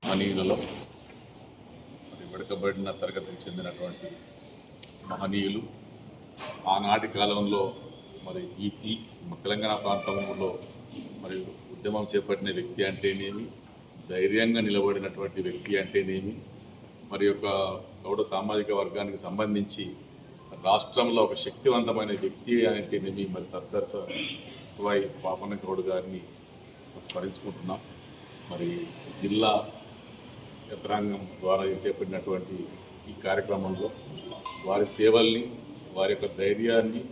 మహనీయులలో మరి వెనుకబడిన తరగతికి చెందినటువంటి మహనీయులు ఆనాటి కాలంలో మరి ఈ తెలంగాణ ప్రాంతంలో మరి ఉద్యమం చేపట్టిన వ్యక్తి అంటేనేమి, ధైర్యంగా నిలబడినటువంటి వ్యక్తి అంటేనేమి, మరి యొక్క గౌడ సామాజిక వర్గానికి సంబంధించి రాష్ట్రంలో ఒక శక్తివంతమైన వ్యక్తి అంటేనేమి మరి సర్దార్ వై పాపన్న గౌడ్ గారిని స్మరించుకుంటున్నాం. మరి జిల్లా యంత్రాంగం ద్వారా చేపట్టినటువంటి ఈ కార్యక్రమంలో వారి సేవల్ని, వారి యొక్క ధైర్యాన్ని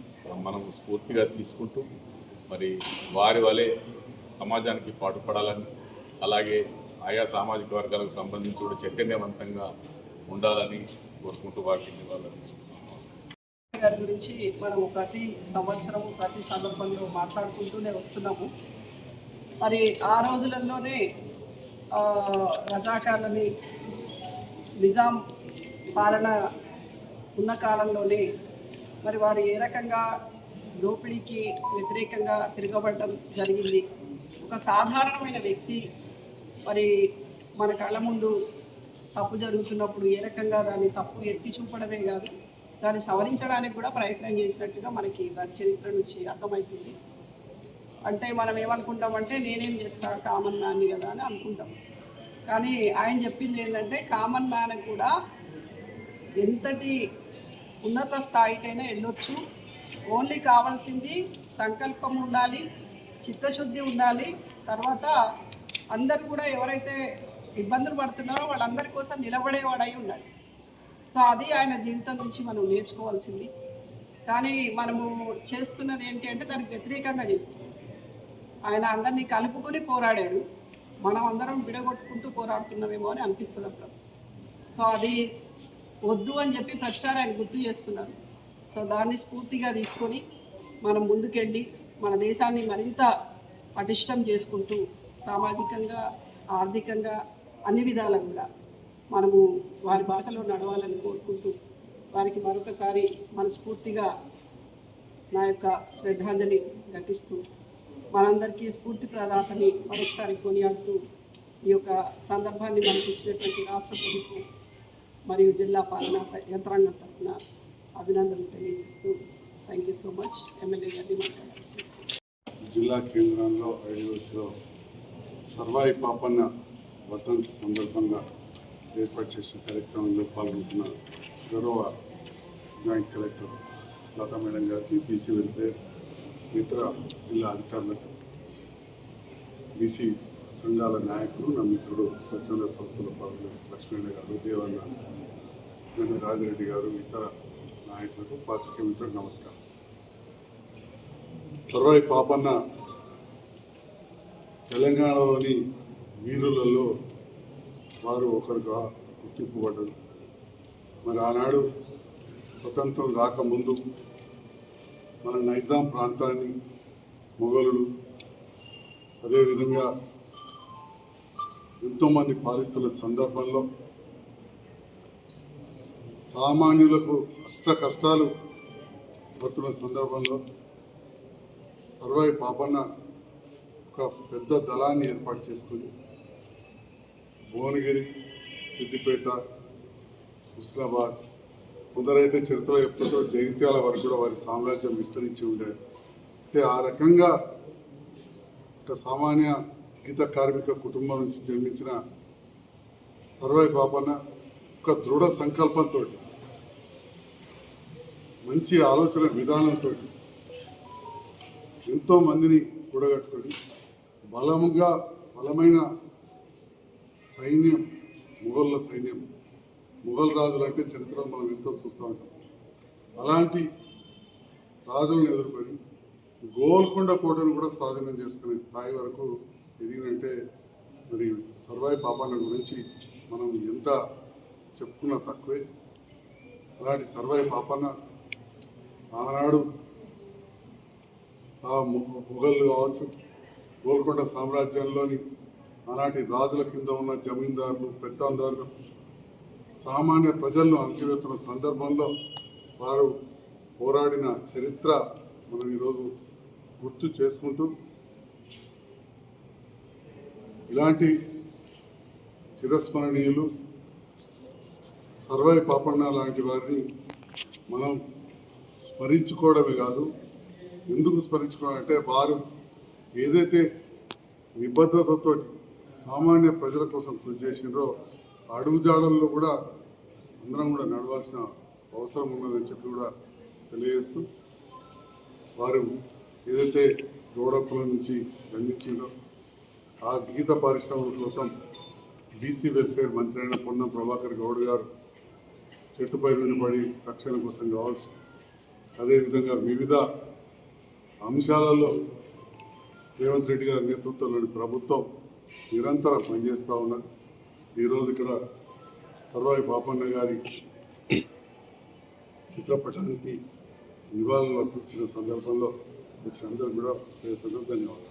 మనం స్ఫూర్తిగా తీసుకుంటూ మరి వారి వలె సమాజానికి పాటుపడాలని, అలాగే ఆయా సామాజిక వర్గాలకు సంబంధించి కూడా చైతన్యవంతంగా ఉండాలని కోరుకుంటూ వారికి నివాళులర్పిస్తున్నాం. గారి గురించి మనం ప్రతి సంవత్సరం ప్రతి సందర్భంలో మాట్లాడుకుంటూనే వస్తున్నాము. మరి ఆ రోజులలోనే రజాకార్లని నిజాం పాలన ఉన్న కాలంలోనే మరి వారు ఏ రకంగా దోపిడీకి వ్యతిరేకంగా తిరగబడడం జరిగింది. ఒక సాధారణమైన వ్యక్తి మరి మన కళ్ళ ముందు తప్పు జరుగుతున్నప్పుడు ఏ రకంగా దాన్ని తప్పు ఎత్తి చూపడమే కాదు, దాన్ని సవరించడానికి కూడా ప్రయత్నం చేసినట్టుగా మనకి దాని చరిత్ర నుంచి అర్థమవుతుంది. అంటే మనం ఏమనుకుంటామంటే నేనేం చేస్తాను కామన్ మ్యాన్ని కదా అని అనుకుంటాం. కానీ ఆయన చెప్పింది ఏంటంటే కామన్ మ్యాన్ కూడా ఎంతటి ఉన్నత స్థాయికైనా వెళ్ళొచ్చు. ఓన్లీ కావాల్సింది సంకల్పం ఉండాలి, చిత్తశుద్ధి ఉండాలి. తర్వాత అందరు కూడా ఎవరైతే ఇబ్బందులు పడుతున్నారో వాళ్ళందరి కోసం నిలబడేవాడై ఉండాలి. సో అది ఆయన జీవితం నుంచి మనం నేర్చుకోవాల్సింది. కానీ మనము చేస్తున్నది ఏంటి అంటే దానికి వ్యతిరేకంగా చేస్తున్నాం. ఆయన అందరినీ కలుపుకొని పోరాడాడు, మనం అందరం విడగొట్టుకుంటూ పోరాడుతున్నామేమో అని అనిపిస్తుంది అప్పుడు. సో అది వద్దు అని చెప్పి ప్రతిసారి ఆయన గుర్తు చేస్తున్నారు. సో దాన్ని స్ఫూర్తిగా తీసుకొని మనం ముందుకెళ్ళి మన దేశాన్ని మరింత పటిష్టం చేసుకుంటూ సామాజికంగా, ఆర్థికంగా అన్ని విధాలా కూడా మనము వారి బాటలో నడవాలని కోరుకుంటూ వారికి మరొకసారి మనస్ఫూర్తిగా నా యొక్క శ్రద్ధాంజలి ఘటిస్తూ మనందరికీ స్ఫూర్తి ప్రదాతని మరొకసారి కొనియాడుతూ ఈ యొక్క సందర్భాన్ని మనకు ఇచ్చినటువంటి రాష్ట్ర ప్రభుత్వం మరియు జిల్లా పాలనా యంత్రాంగం తరఫున అభినందనలు తెలియజేస్తూ thank you so much. MLA గారిని మాట్లాడాల్సింది. జిల్లా కేంద్రంలో ఐడిఓస్లో సర్వాయి పాపన్న వర్ధంతి సందర్భంగా ఏర్పాటు చేసిన కార్యక్రమంలో పాల్గొంటున్న గౌరవ జాయింట్ కలెక్టర్ లతా మేడం గారికి, బీసీ వెల్ఫేర్ ఇతర జిల్లా అధికారులకు, బీసీ సంఘాల నాయకులు, నా మిత్రుడు స్వచ్ఛంద సంస్థల పాల్గొనే లక్ష్మీణ గారు, దేవన్న, నన్ను రాజిరెడ్డి గారు, ఇతర నాయకులకు, పాత్రికేయ మిత్రులకు నమస్కారం. సర్వాయి పాపన్న తెలంగాణలోని వీరులలో వారు ఒకరుగా గుర్తింపబడ్డారు. మరి ఆనాడు స్వతంత్రం రాకముందు మన నైజాం ప్రాంతాన్ని మొఘలులు, అదేవిధంగా ఎంతోమంది పాలిస్తున్న సందర్భంలో సామాన్యులకు అష్ట కష్టాలు పడుతున్న సందర్భంలో సర్వాయి పాపన్న ఒక పెద్ద దళాన్ని ఏర్పాటు చేసుకుని భువనగిరి, సిద్దిపేట, హుస్నాబాద్, కొందరైతే చరిత్రలో చెప్తుంటో జగిత్యాల వరకు కూడా వారి సామ్రాజ్యం విస్తరించి ఉండేది. అంటే ఆ రకంగా ఒక సామాన్య గీత కార్మిక కుటుంబం నుంచి జన్మించిన సర్వాయి పాపన్న ఒక దృఢ సంకల్పంతో, మంచి ఆలోచన విధానంతో ఎంతోమందిని కూడగట్టుకొని బలమైన సైన్యం, మొఘళ్ళ సైన్యం, మొఘల్ రాజులు అంటే చరిత్రలో మనం ఎంతో చూస్తూ ఉంటాం. అలాంటి రాజులను ఎదుర్కొని గోల్కొండ కోటను కూడా స్వాధీనం చేసుకునే స్థాయి వరకు ఎదిగినంటే మరి సర్వాయి పాపన్న గురించి మనం ఎంత చెప్పుకున్నా తక్కువే. అలాంటి సర్వాయి పాపన్న ఆనాడు ఆ మొఘళ్ళు కావచ్చు, గోల్కొండ సామ్రాజ్యంలోని ఆనాటి రాజుల కింద ఉన్న జమీందారులు, పెత్తందారులు, సామాన్య ప్రజలను అణచివేస్తున్న సందర్భంలో వారు పోరాడిన చరిత్ర మనం ఈరోజు గుర్తు చేసుకుంటూ ఇలాంటి చిరస్మరణీయులు సర్వాయి పాపన్న లాంటి వారిని మనం స్మరించుకోవడమే కాదు, ఎందుకు స్మరించుకోవడం అంటే వారు ఏదైతే నిబద్ధతతో సామాన్య ప్రజల కోసం కృషి చేసినారో అడుగుజాడల్లో కూడా అందరం కూడా నడవాల్సిన అవసరం ఉన్నదని చెప్పి కూడా తెలియజేస్తూ, వారు ఏదైతే రోడప్పుల నుంచి దండించిందో ఆ గీత పరిశ్రమల కోసం బీసీ వెల్ఫేర్ మంత్రి అయిన పొన్నం ప్రభాకర్ గౌడ్ గారు చెట్టుపై నిలబడి రక్షణ కోసం కావచ్చు, అదేవిధంగా వివిధ అంశాలలో రేవంత్ రెడ్డి గారి నేతృత్వంలోని ప్రభుత్వం నిరంతరం పనిచేస్తూ ఉన్నది. ఈరోజు ఇక్కడ సర్వాయి పాపన్న గారి చిత్రపటానికి నివాళులు అర్పించిన సందర్భంలో వచ్చిన అందరూ కూడా ధన్యవాదాలు.